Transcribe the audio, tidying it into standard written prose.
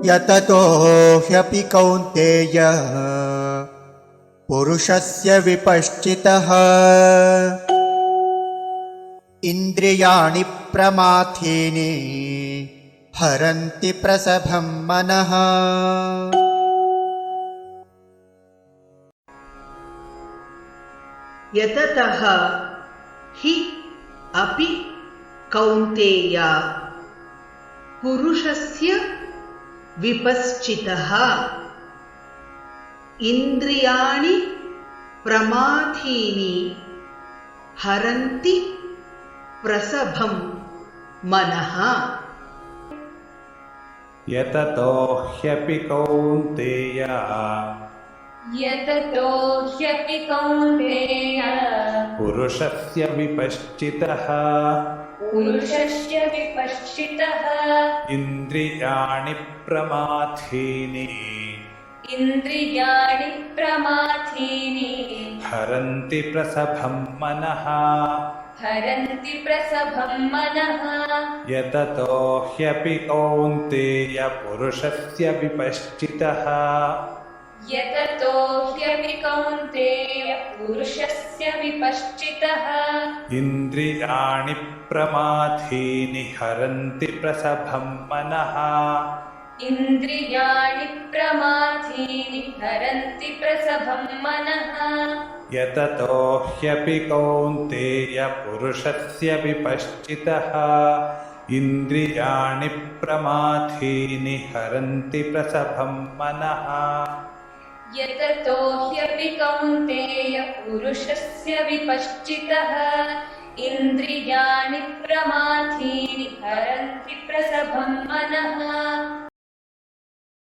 यततो ह्यपि कौन्तेय पुरुषस्य विपश्चितः इन्द्रियाणि प्रमाथीनि हरन्ति प्रसभं मनः। यततः हि अपि कौन्तेय पुरुषस्य विपश्चितः इन्द्रियाणि प्रमाथीनि हरन्ति प्रसभं मनः। यततो ह्यपि कौन्तेय यततो ह्यपि कौन्तेय पुरुषस्य विपश्चितः पुरुषस्य विपश्चितः इन्द्रियाणि प्रमाथीनि इन्द्रियाणि प्रमाथीनि हरन्ति प्रसभं मनः। हरन्ति प्रसभं मनः। यततो ह्यपि कौन्तेय पुरुषस्य विपश्चितः यततो ह्यपि कौन्तेय पुरुषस्य विपश्चितः इन्द्रियाणि प्रमाथीनि हरन्ति प्रसभं मनः। इन्द्रियाणि प्रमाथीनि हरन्ति प्रसभं मनः। यततो ह्यपि कौन्तेय पुरुषस्य विपश्चितः इन्द्रियाणि प्रमाथीनि हरन्ति प्रसभं मनः। यततो ह्यपि कौन्तेय पुरुषस्य विपश्चितः इन्द्रियाणि प्रमाथीनि हरन्ति प्रसभं मनः।